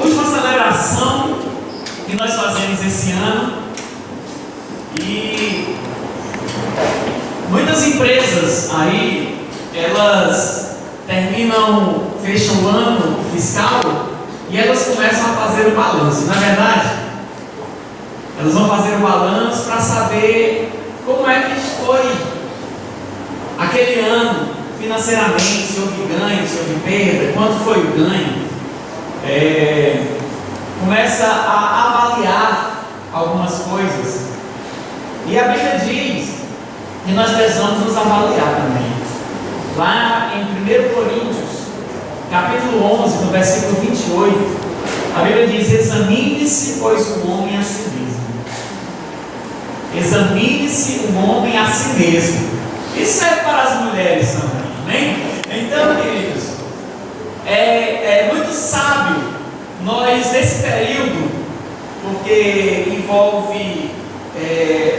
Última celebração que nós fazemos esse ano, e muitas empresas aí, elas fecham o ano fiscal e elas começam a fazer o balanço. Na verdade, elas vão fazer o balanço para saber como é que foi aquele ano financeiramente, se houve ganho, se houve perda, quanto foi o ganho. Começa a avaliar algumas coisas, e a Bíblia diz que nós precisamos nos avaliar também. Lá em 1 Coríntios, capítulo 11, no versículo 28, a Bíblia diz: examine-se, pois, o homem a si mesmo. Examine-se o homem a si mesmo. Isso serve para as mulheres também, amém? Então, queridos, é muito sábio nós, nesse período, porque envolve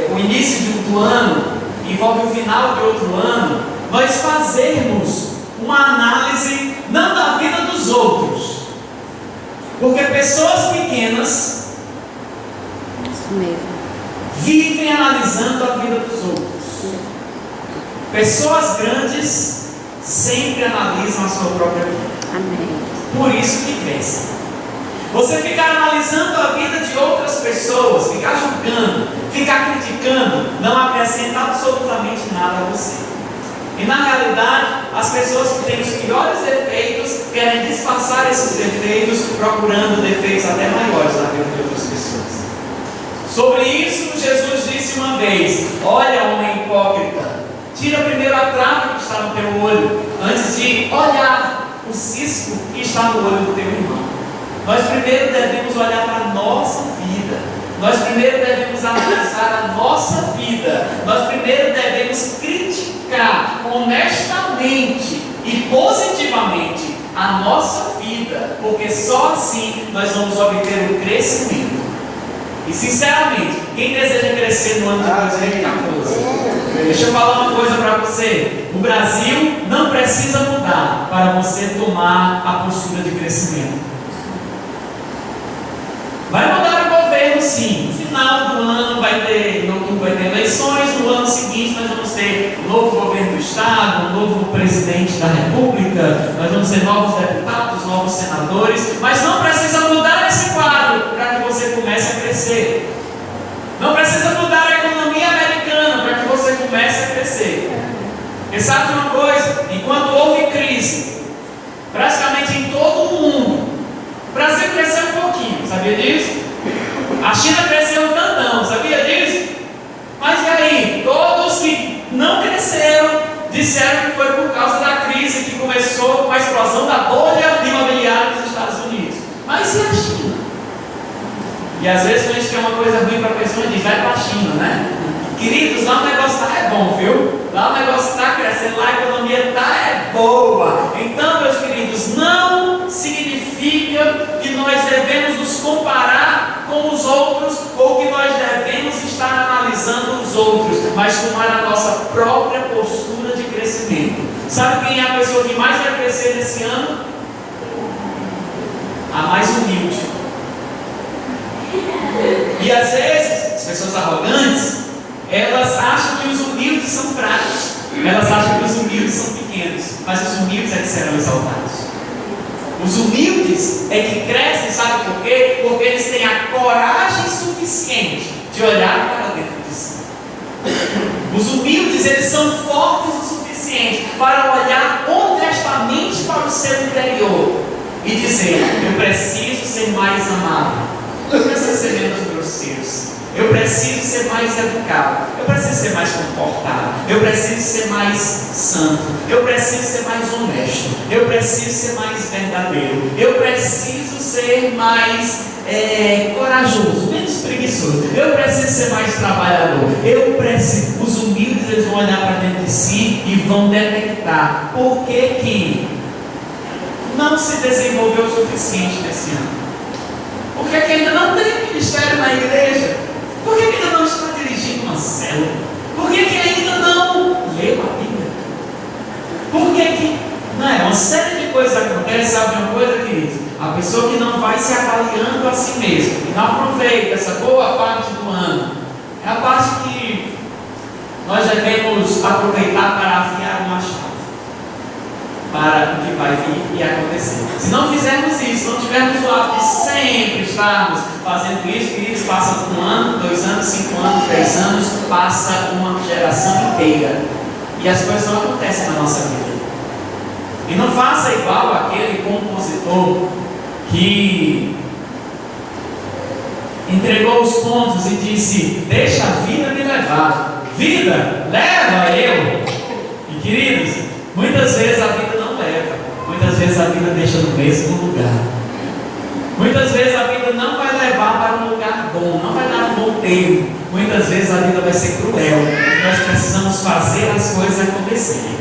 o início do ano, envolve o final de outro ano, nós fazermos uma análise não da vida dos outros, porque pessoas pequenas vivem analisando a vida dos outros. Pessoas grandes sempre analisam a sua própria vida. Amém. Por isso que crescem. Você ficar analisando a vida de outras pessoas, ficar julgando, ficar criticando, não acrescenta absolutamente nada a você. E na realidade, as pessoas que têm os piores defeitos querem disfarçar esses defeitos, procurando defeitos até maiores na vida de outras pessoas. Sobre isso, Jesus disse uma vez: olha, homem hipócrita, tira primeiro a trave que está no teu olho, antes de olhar o cisco que está no olho do teu irmão. Nós primeiro devemos olhar para a nossa vida. Nós primeiro devemos analisar a nossa vida. Nós primeiro devemos criticar honestamente e positivamente a nossa vida, porque só assim nós vamos obter o crescimento. E sinceramente, quem deseja crescer no ano de 2014? Deixa eu falar uma coisa para você: o Brasil não precisa mudar para você tomar a postura de crescimento. Vai mudar o governo, sim. No final do ano vai ter eleições. No ano seguinte nós vamos ter um novo governo do Estado, um novo presidente da República, nós vamos ter novos deputados, novos senadores. Mas não precisa mudar esse quadro para que você comece a crescer. Não precisa mudar a economia americana para que você comece a crescer. Porque sabe de uma coisa? Enquanto houve crise, praticamente em todo o mundo, o Brasil cresceu um pouquinho, sabia disso? A China cresceu um tantão, sabia disso? Mas e aí? Todos que não cresceram disseram que foi por causa da crise que começou com a explosão da bolha imobiliária nos Estados Unidos. Mas e a China? E às vezes quando a gente quer uma coisa ruim para a pessoa, a gente vai para a China, né? Queridos, lá o negócio é bom, viu? Lá o negócio está crescendo, lá a economia é boa. Então, meus queridos, não significa que nós devemos nos comparar com os outros, ou que nós devemos estar analisando os outros, mas tomar a nossa própria postura de crescimento. Sabe quem é a pessoa que mais vai crescer nesse ano? A mais humilde. E às vezes, as pessoas arrogantes, elas acham que os humildes são fracos, elas acham que os humildes são pequenos, mas os humildes é que serão exaltados. Os humildes é que crescem, sabe por quê? Porque eles têm a coragem suficiente de olhar para dentro de si. Os humildes, eles são fortes o suficiente para olhar honestamente para o seu interior e dizer: eu preciso ser mais amável, eu preciso ser menos grosseiro, eu preciso ser mais educado, eu preciso ser mais comportado, eu preciso ser mais santo, eu preciso ser mais honesto, eu preciso ser mais verdadeiro, eu preciso ser mais corajoso, menos preguiçoso, eu preciso ser mais trabalhador, eu preciso. Os humildes, eles vão olhar para dentro de si e vão detectar por que não se desenvolveu o suficiente nesse ano, por que ainda não tem ministério na igreja, por que ainda não está dirigindo uma célula, por que ainda não leu a Bíblia, por que não é? Uma série de coisas acontecem. Sabe uma coisa, queridos? a pessoa que não vai se avaliando a si mesma, que não aproveita essa boa parte do ano, é a parte que nós devemos aproveitar para afiar o machado, para o que vai vir e acontecer. Se não fizermos isso, não tivermos o hábito de sempre estarmos fazendo isso, queridos, passa um ano, 2 anos, 5 anos, 10 anos, passa uma geração inteira e as coisas não acontecem na nossa vida. E não faça igual aquele compositor que entregou os pontos e disse: deixa a vida me levar, vida, leva eu. E queridos, muitas vezes a vida não leva, muitas vezes a vida deixa no mesmo lugar, muitas vezes a vida não vai levar para um lugar bom, não vai dar um bom tempo, muitas vezes a vida vai ser cruel, e nós precisamos fazer as coisas acontecerem.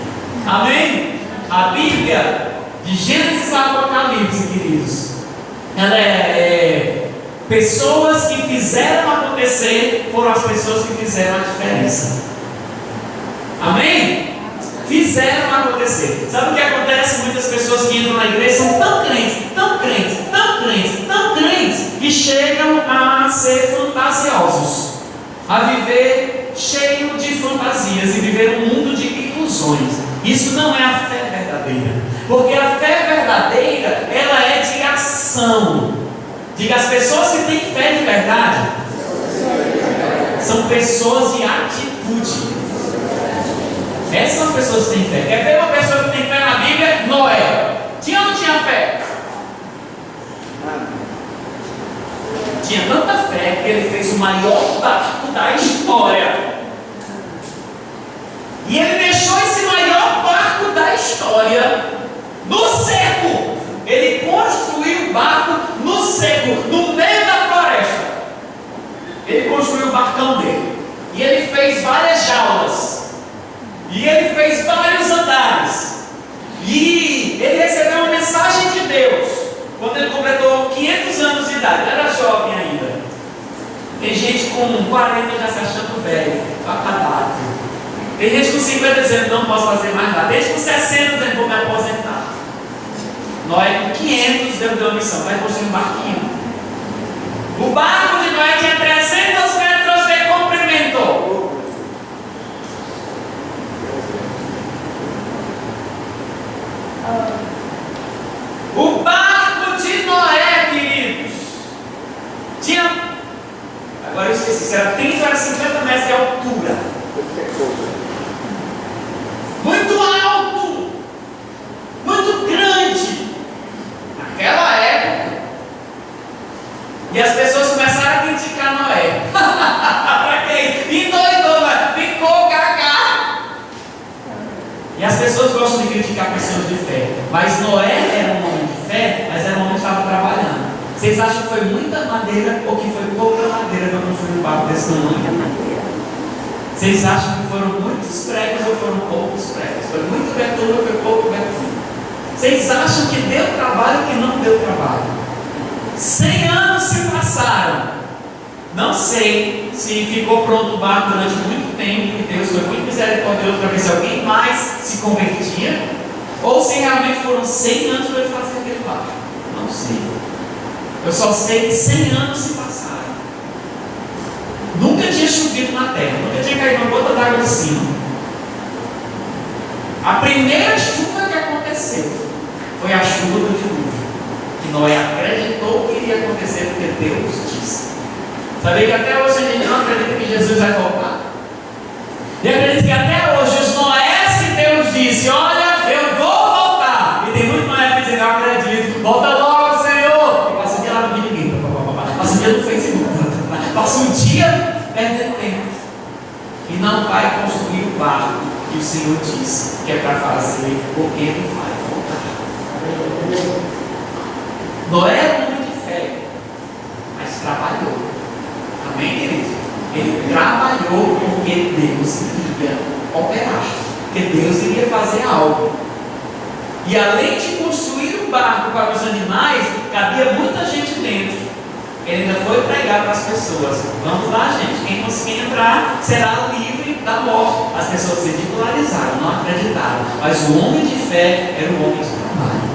Amém? A Bíblia, de Gênesis a Apocalipse, queridos, ela pessoas que fizeram acontecer foram as pessoas que fizeram a diferença. Amém? Fizeram acontecer. Sabe o que acontece? Muitas pessoas que entram na igreja são tão crentes, tão crentes, tão crentes, tão crentes, que chegam a ser fantasiosos, a viver cheio de fantasias e viver um mundo de ilusões. Isso não é a fé verdadeira, porque a fé verdadeira, ela é de ação. Diga, as pessoas que têm fé de verdade são pessoas de atitude. Essas são as pessoas que têm fé. Quer ver uma pessoa que tem fé na Bíblia? Noé. Tinha ou não tinha fé? Tinha tanta fé que ele fez o maior barco da história. E ele deixou esse maior barco da história no seco. Ele construiu o barco no seco, no meio da floresta. Ele construiu o barcão dele. E ele fez várias jaulas. E ele fez vários andares. E ele recebeu uma mensagem de Deus quando ele completou 500 anos de idade. Ele era jovem ainda. Tem gente com 40 já se achando velho, acabado. Tem gente com 50 dizendo: não posso fazer mais nada. Desde com 60 dizendo: vou me aposentar. Noé com 500 deu uma missão: vai construir um barquinho. O barco de Noé tinha 300 metros de comprimento. O barco de Noé, queridos, tinha, agora eu esqueci, se era 30 ou era 50 metros de altura. Muito alto, muito grande naquela época. E as pessoas começaram a criticar Noé. Para quê? Endoidou, ficou cacá. E as pessoas gostam de criticar pessoas de fé. Mas Noé era um homem de fé, mas era um homem que estava trabalhando. Vocês acham que foi muita madeira ou que foi pouca madeira para construir um barco desse tamanho? Vocês acham que foram muitos pregos ou foram poucos pregos? Foi muito betume ou foi pouco betume? Vocês acham que deu trabalho ou que não deu trabalho? 100 anos se passaram. Não sei se ficou pronto o barco durante muito tempo, que Deus foi muito misericordioso para ver se alguém mais se convertia, ou se realmente foram 100 anos para ele fazer aquele barco. Não sei. Eu só sei que 100 anos se passaram. Nunca tinha chovido na terra, nunca tinha caído uma gota d'água de cima. A primeira chuva que aconteceu foi a chuva do dilúvio, que Noé acreditou que iria acontecer porque Deus disse. Sabia que até hoje a gente não acredita que Jesus vai voltar? E acredita que até hoje os Noés que Deus disse: olha, eu vou voltar. E tem muito Noé que diz: não acredito, volta logo, Senhor. E passa o dia lá no ninguém, passa o dia no Facebook, passa um dia perdendo tempo. E não vai construir o barco que o Senhor disse que é para fazer, porque Ele vai voltar. Noé era um homem de fé, mas trabalhou. Amém, querido? Ele trabalhou porque Deus iria operar, porque Deus iria fazer algo. E além de construir um barco para os animais, cabia muita gente dentro. Ele ainda foi pregar para as pessoas: vamos lá, gente, quem conseguir entrar será livre da morte. As pessoas se ridicularizaram, não acreditaram. Mas o homem de fé era um homem de trabalho.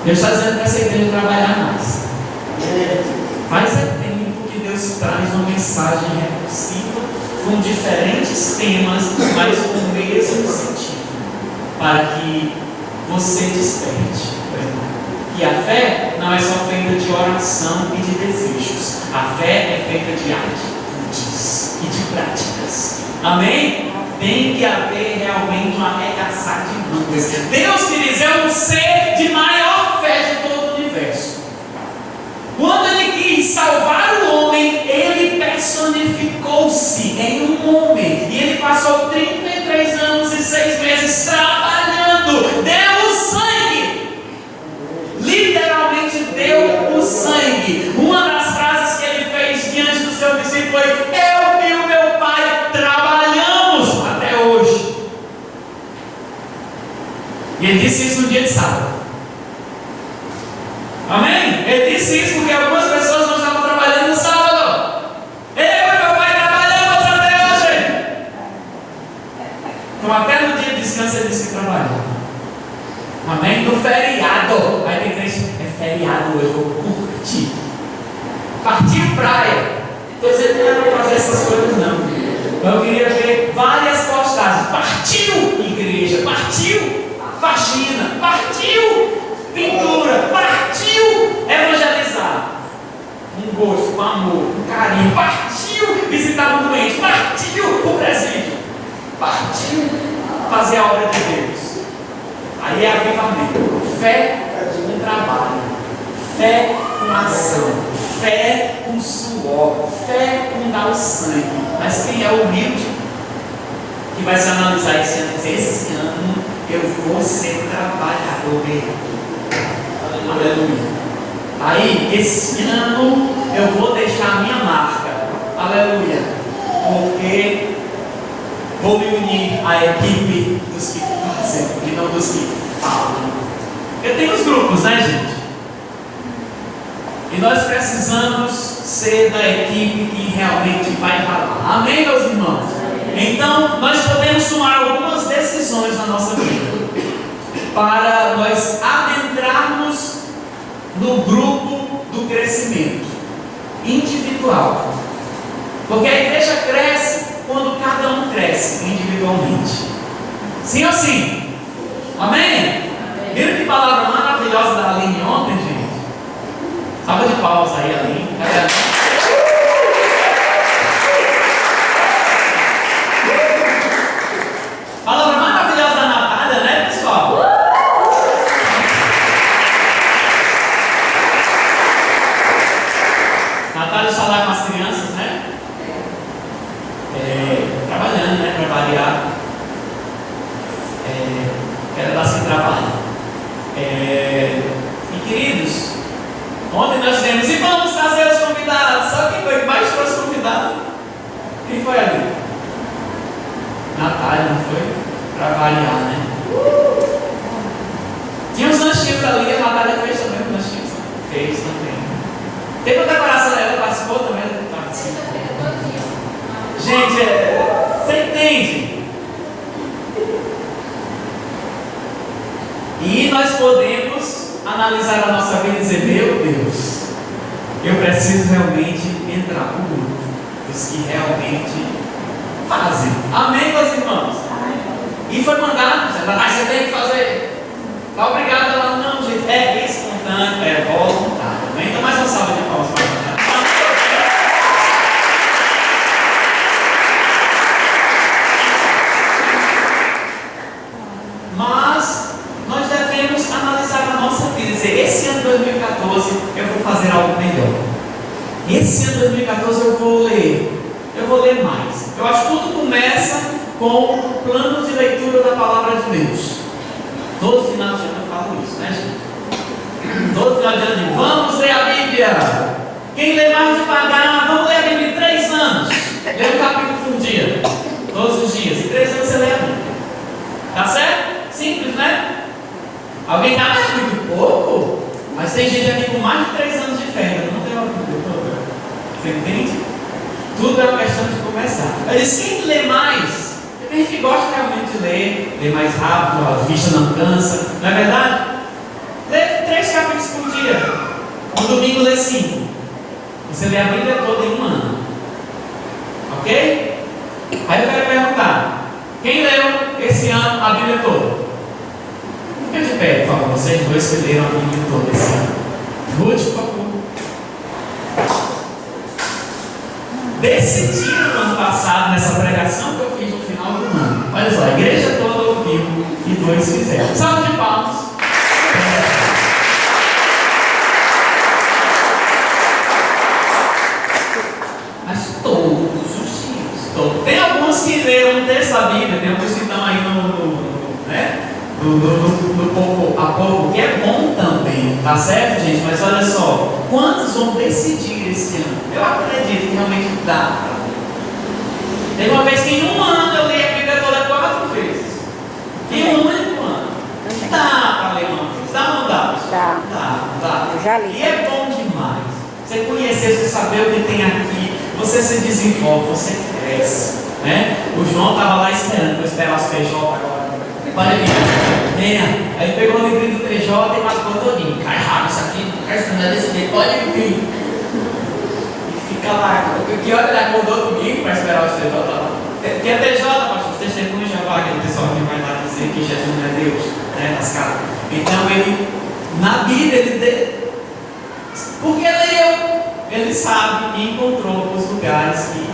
Deus está dizendo para essa igreja trabalhar mais. Faz tempo que Deus traz uma mensagem repulsiva com diferentes temas, mas com o mesmo sentido, para que você desperte. E a fé não é só feita de oração e de desejos. A fé é feita de atitudes e de práticas. Amém? Tem que haver realmente um arregaçar de mangas. Deus, queridos, é um ser de maior fé de todo o universo. Quando Ele quis salvar o homem, Ele personificou-se em um homem. E Ele passou 33 anos e 6 meses trabalhando. Deu o sangue. Literalmente deu o sangue. Uma das frases que Ele fez diante do seu discípulo foi: eu e o meu Pai trabalhamos até hoje. E Ele disse isso no dia de sábado. Amém? Ele disse isso porque algumas pessoas não estavam trabalhando no sábado. Eu e meu Pai trabalhamos até hoje. Então até no dia de descanso Ele disse que trabalhou. Amém? No feriado. Aí tem crente: é feriado, eu vou curtir. Partiu praia. Estou dizendo que não é para fazer essas coisas não. Eu queria ver várias postagens. Partiu igreja, partiu faxina, partiu pintura, partiu evangelizar. Um gosto, um amor, um carinho. Partiu visitar um doente, partiu o presídio, partiu fazer a obra de Deus. Aí é avivamento. Fé com trabalho, fé com ação, fé com suor, fé com dar o sangue. Mas quem é humilde, que vai se analisar esse ano, dizer: esse ano eu vou ser trabalhador mesmo. Aleluia. Aí, esse ano eu vou deixar a minha marca. Aleluia. Porque vou me unir à equipe dos que fazem e não dos que falam. Eu tenho os grupos, né, gente? E nós precisamos ser da equipe que realmente vai falar. Amém, meus irmãos? Então, nós podemos tomar algumas decisões na nossa vida para nós adentrarmos no grupo do crescimento individual. Porque a igreja cresce quando cada um cresce individualmente. Sim ou sim? Amém? Viram que palavra maravilhosa da Aline ontem, gente? Salva de palmas aí, Aline. Cadê a Aline? Palavra maravilhosa da Natália, né, pessoal? Natália está lá com as crianças, né? Trabalhando, né? Para variar. Ela dá sem trabalho. E queridos, ontem nós dissemos: e vamos trazer os convidados. Sabe quem foi que mais trouxe convidado? Quem foi ali? Natália, não foi? Para variar, né? Tinha uns lanchinhos ali, a Natália fez também os lanchinhos. Fez também. Teve uma decoração, ela participou também? Participou. Gente, você entende? E nós podemos analisar a nossa vida e dizer: meu Deus, eu preciso realmente entrar no grupo dos que realmente fazem. Amém, meus irmãos? E foi mandado: você tem que fazer. Está obrigado lá? Não, gente, é espontâneo, é voluntário. Amém? Então, mais uma salva de palmas para a Mas nós devemos analisar a nossa vida e dizer: esse ano de 2014 eu vou fazer algo melhor. Esse ano de 2014 eu vou ler mais. Eu acho que tudo começa com o plano de leitura da palavra de Deus. Todo final de ano eu falo isso, né, gente? Todo final de ano eu digo: vamos ler a Bíblia. Quem lê mais devagar, vamos ler a Bíblia em 3 anos. Lê um capítulo por dia, todos os dias. Em 3 anos você lê a Bíblia. Tá certo? Simples, né? Alguém está mais muito pouco? Mas tem gente aqui com mais de 3 anos de fé, ainda não tem uma Bíblia toda. Você entende? Tudo é uma questão de começar. Eu disse: quem lê mais? Tem gente que gosta realmente de ler mais rápido, a vista não cansa, não é verdade? Lê 3 capítulos por dia. No domingo lê 5. Você lê a Bíblia toda em um ano. Ok? Aí eu quero perguntar: quem leu esse ano a Bíblia toda? Fica de pé, por favor. Vocês dois que leram a Bíblia toda esse ano. Ruth, por favor. Decidiram no ano passado, nessa pregação que eu fiz no final do ano. Olha só, a igreja toda ouviu e 2 fizeram. Salve de palmas. Mas todos os dias. Todos. Tem alguns que leram um texto da Bíblia, tem alguns que estão aí no pouco a pouco, que é bom também, tá certo, gente? Mas olha só, quantos vão decidir esse ano? Eu acredito que realmente dá. Teve uma vez que em um ano eu li a Bíblia toda 4 vezes. Em um único ano. Dá para ler uma vez. Dá ou não dá? Dá. Eu já li. E é bom demais. Você conhecer, você saber o que tem aqui, você se desenvolve, você cresce. Né? O João estava lá esperando, eu esperar os PJ agora. Olha aqui, venha. Aí pegou o livrinho do PJ e matou todinho. Cai rápido isso aqui, não quero estudar desse jeito, pode vir. E fica lá. Que hora ele acordou domingo para esperar os PJ lá? Que é PJ, pastor, vocês têm como Jeová, aquele pessoal que vai lá dizer que Jesus não é Deus, né, nas caras. Então ele, na Bíblia, porque ele sabe e encontrou os lugares que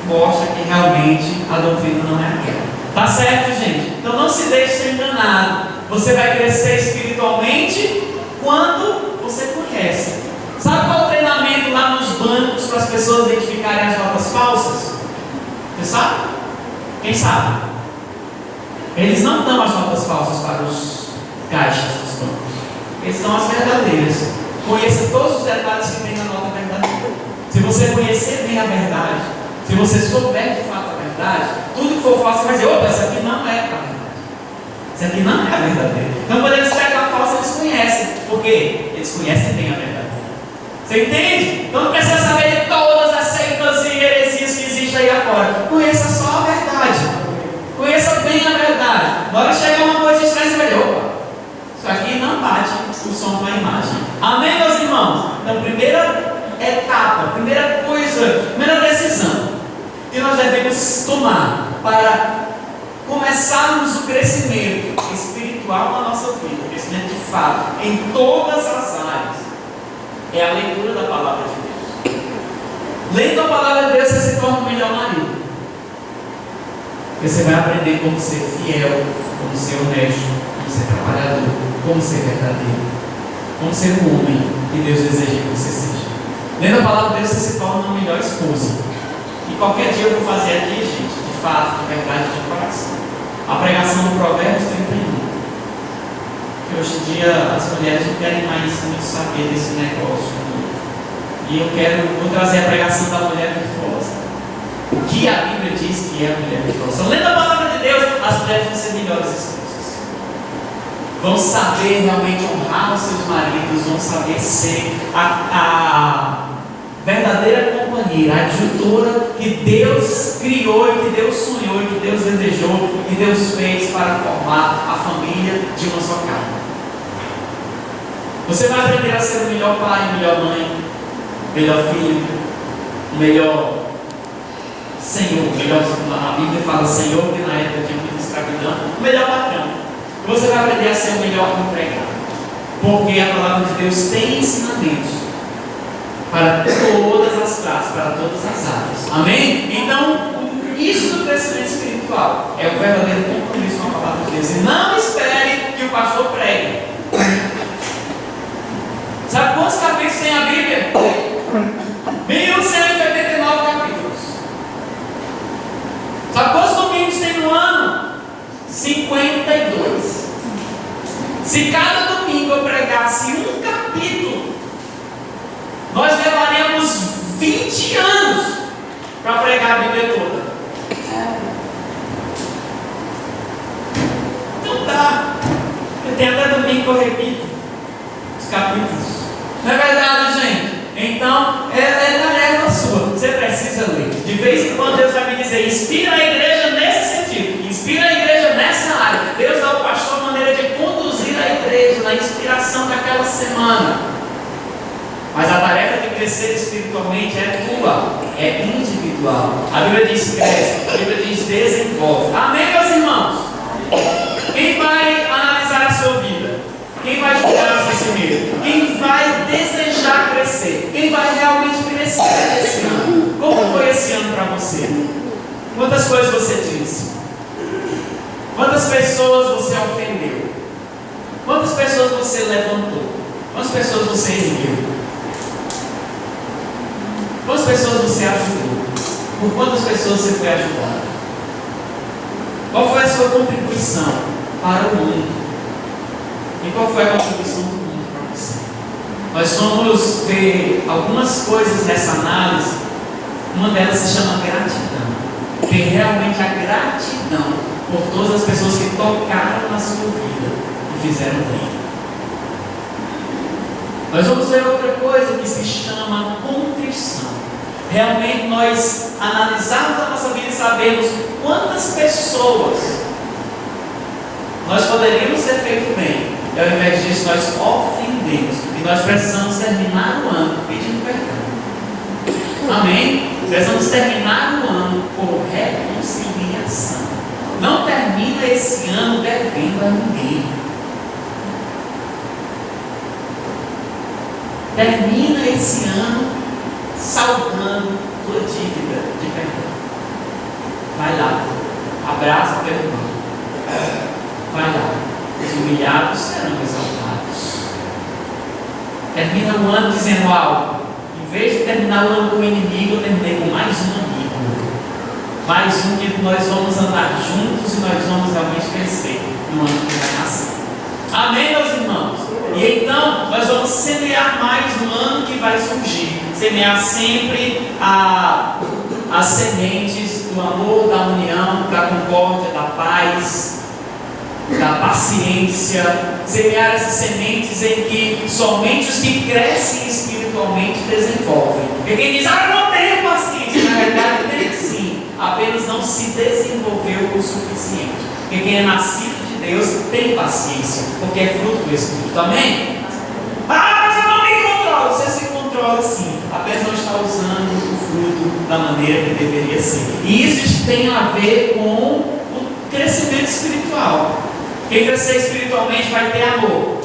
mostra que realmente a doutrina não é aquela. Tá certo, gente? Então não se deixe ser enganado. Você vai crescer espiritualmente quando você conhece. Sabe qual é o treinamento lá nos bancos para as pessoas identificarem as notas falsas? Você sabe? Quem sabe? Eles não dão as notas falsas para os caixas dos bancos. Eles dão as verdadeiras. Conheça todos os detalhes que tem na nota verdadeira. Se você conhecer bem a verdade, se você souber de fato a verdade, tudo que for falso, você vai dizer: opa, isso aqui não é a verdade. Isso aqui não é a verdadeira. Então, quando eles pegam a falsa, eles conhecem. Por quê? Eles conhecem bem a verdadeira. Você entende? Então, não precisa saber de todas as seitas e heresias que existem aí afora. Conheça só a verdade. Conheça bem a verdade. Na hora que chegar uma coisa estranha, você vai dizer: opa, isso aqui não bate o som com a imagem. Amém, meus irmãos? Então, primeira etapa, primeira coisa, primeira decisão que nós devemos tomar para começarmos o crescimento espiritual na nossa vida, o crescimento de fato, em todas as áreas, é a leitura da palavra de Deus. Lendo a palavra de Deus, você se torna um melhor marido. Você vai aprender como ser fiel, como ser honesto, como ser trabalhador, como ser verdadeiro, como ser um homem que Deus deseja que você seja. Lendo a palavra de Deus, você se torna uma melhor esposa. E qualquer dia eu vou fazer aqui, gente, de fato, de verdade, de coração, a pregação do Provérbios 31. Que hoje em dia as mulheres não querem mais muito saber desse negócio. E eu vou trazer a pregação da mulher virtuosa. O que a Bíblia diz que é a mulher virtuosa. Lendo a palavra de Deus, as mulheres vão ser melhores esposas. Vão saber realmente honrar os seus maridos, vão saber ser a verdadeira companheira, a adjutora que Deus criou e que Deus sonhou e que Deus desejou e que Deus fez para formar a família de uma só carne. Você vai aprender a ser o melhor pai, melhor mãe, melhor filho, melhor senhor, melhor, a Bíblia fala senhor, porque na época tinha muita escravidão, o melhor patrão. Você vai aprender a ser o melhor empregado, porque a palavra de Deus tem ensinamentos para todas as classes, para todas as áreas. Amém? Então, isso do crescimento espiritual é o verdadeiro compromisso com a palavra de Deus. E não espere que o pastor pregue. Sabe quantos capítulos tem a Bíblia? 1189 capítulos. Sabe quantos domingos tem no ano? 52. Se cada domingo eu pregasse um capítulo, nós levaríamos 20 anos para pregar a Bíblia toda. Não dá. Tem até domingo que eu repito os capítulos. Não é verdade, gente? Então, é tarefa sua. Você precisa ler. De vez em quando Deus vai me dizer: inspira a igreja nesse sentido, inspira a igreja nessa área. Deus dá ao pastor a maneira de conduzir a igreja na inspiração daquela semana. Mas a tarefa de crescer espiritualmente é tua, é individual. A Bíblia diz cresce, a Bíblia diz desenvolve. Amém, meus irmãos? Quem vai analisar a sua vida? Quem vai julgar si mesmo? Quem vai desejar crescer? Quem vai realmente crescer esse ano? Como foi esse ano para você? Quantas coisas você disse? Quantas pessoas você ofendeu? Quantas pessoas você levantou? Quantas pessoas você ergueu? Quantas pessoas você ajudou? Por quantas pessoas você foi ajudado? Qual foi a sua contribuição para o mundo? E qual foi a contribuição do mundo para você? Nós vamos ver algumas coisas nessa análise. Uma delas se chama gratidão. Ter realmente a gratidão por todas as pessoas que tocaram na sua vida e fizeram bem. Nós vamos ver outra coisa que se chama contrição. Realmente nós analisarmos a nossa vida e sabemos quantas pessoas nós poderíamos ter feito bem, e ao invés disso nós ofendemos, e nós precisamos terminar o ano pedindo perdão. Amém? Precisamos terminar o ano com reconciliação. Não termina esse ano devendo a ninguém. Termina esse ano saldando tua dívida de perdão. Vai lá, abraça teu irmão. Vai lá, os humilhados serão exaltados. Termina o ano dizendo algo. Em vez de terminar o ano com o inimigo, eu terminei com mais um amigo. Mais um que nós vamos andar juntos e nós vamos realmente crescer no ano que vai nascer. Amém, meus irmãos? E então, nós vamos semear mais no ano que vai surgir. Semear sempre as sementes do amor, da união, da concórdia, da paz, da paciência. Semear essas sementes em que somente os que crescem espiritualmente desenvolvem. Porque quem diz, eu não tenho paciência, na verdade tem sim, apenas não se desenvolveu o suficiente. Porque quem é nascido de Deus tem paciência, porque é fruto do Espírito. Amém? Mas eu não me controlo. Você se controla sim, apenas não está usando o fruto da maneira que deveria ser. E isso tem a ver com o crescimento espiritual. Quem crescer espiritualmente vai ter amor.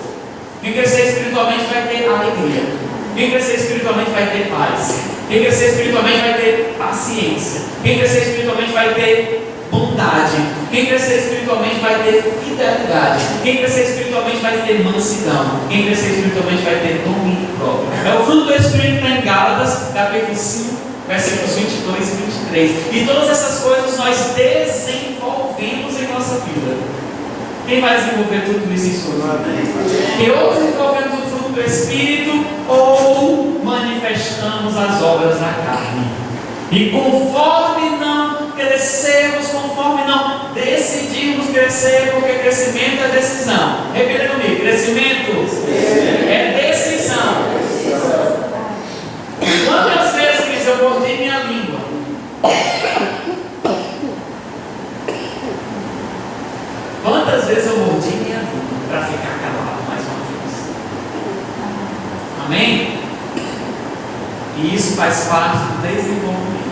Quem crescer espiritualmente vai ter alegria. Quem crescer espiritualmente vai ter paz. Quem crescer espiritualmente vai ter paciência. Quem crescer espiritualmente vai ter bondade. Quem crescer espiritualmente vai ter fidelidade. Quem crescer espiritualmente vai ter mansidão. Quem crescer espiritualmente vai ter domínio próprio. É o fruto do Espírito em Gálatas, capítulo 5, versículos 22 e 23. E todas essas coisas nós desenvolvemos em nossa vida. Quem vai desenvolver tudo isso em sua vida? Que ou desenvolvemos o fruto do Espírito ou manifestamos as obras da carne. E conforme não crescermos, conforme não decidirmos crescer, porque crescimento é decisão. Repita comigo: crescimento é decisão. Quantas vezes, Cris, eu mordei minha língua? Quantas vezes eu mordi minha língua para ficar calado mais uma vez? Amém? E isso faz parte do desenvolvimento.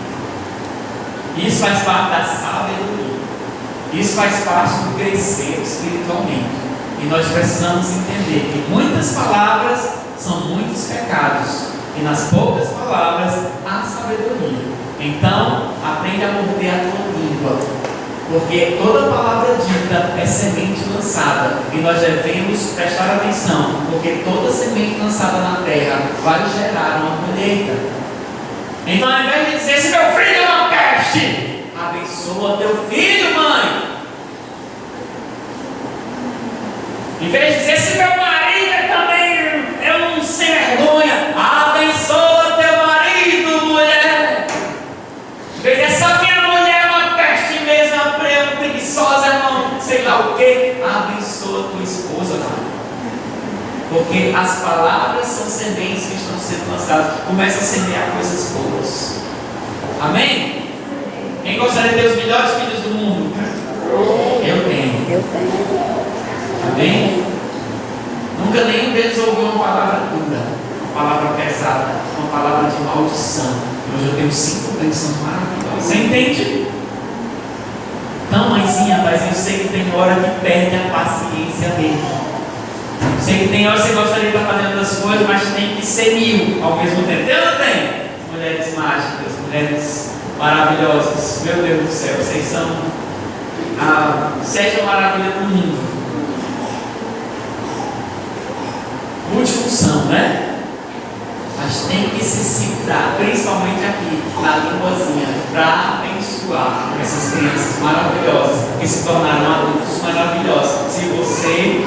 Isso faz parte da sabedoria. Isso faz parte do crescer espiritualmente. E nós precisamos entender que muitas palavras são muitos pecados. E nas poucas palavras há sabedoria. Então, aprende a morder a tua língua. Porque toda palavra dita é semente lançada. E nós devemos prestar atenção. Porque toda semente lançada na terra vai gerar uma colheita. Então, ao invés de dizer, se meu filho é uma peste, abençoa teu filho, mãe. Em vez de dizer, se meu marido também é um sem vergonha, abençoa teu marido, mulher. Em vez de dizer, só minha mulher é uma peste mesmo, é preguiçosa, não sei lá o que, abençoa tua esposa, mãe. Porque as palavras são sementes que estão sendo lançadas. Começa a semear coisas boas. Amém? Quem gostaria de ter os melhores filhos do mundo? Eu tenho. Eu tenho. Amém? Não Nunca nenhum deles ouviu uma palavra dura, uma palavra pesada, uma palavra de maldição. Hoje eu tenho 5 bênçãos maravilhosas. Você entende? Não, mãezinha, mas eu sei que tem hora que perde a paciência dele. Sei que tem hora que você gostaria de estar fazendo as coisas, mas tem que ser 1000 ao mesmo tempo. Tem ou não tem? Mulheres mágicas, mulheres maravilhosas. Meu Deus do céu, vocês são a 7ª maravilha do mundo. Multifunção, né? Mas tem que se segurar, principalmente aqui, na linguazinha, para abençoar essas crianças maravilhosas que se tornaram adultos maravilhosos. Se você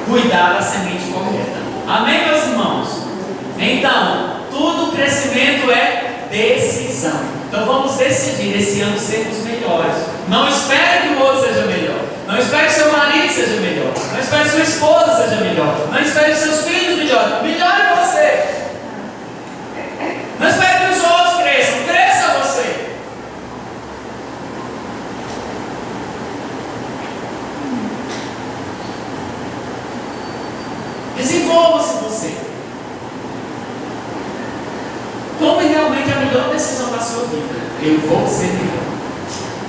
cuidar da semente correta. Amém, meus irmãos? Então, tudo crescimento é decisão. Então vamos decidir esse ano sermos melhores. Não espere que o outro seja melhor. Não espere que seu marido seja melhor. Não espere que sua esposa seja melhor. Não espere que seus filhos melhorem. Melhore você. Não espere que os outros cresçam. Cresça você. Desenvolva-se você. Tome realmente a melhor decisão da sua vida. Eu vou ser melhor.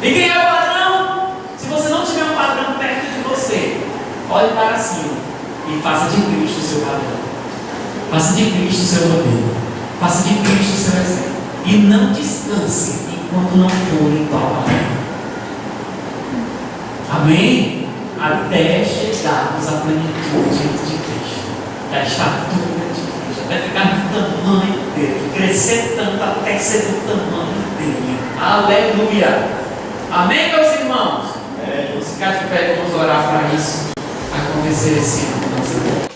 E quem é o padrão? Se você não tiver um padrão perto de você, olhe para cima e faça de Cristo o seu padrão. Faça de Cristo o seu modelo. Faça de Cristo o seu exemplo. E não descanse enquanto não for igual a Ele. Amém? Até chegarmos à plenitude de Cristo. Da estatura de Cristo. Até ficar no tamanho dele. Crescer tanto até ser do tamanho dele. Aleluia. Amém, meus irmãos? Vamos ficar de pé e vamos orar para isso acontecer esse ano.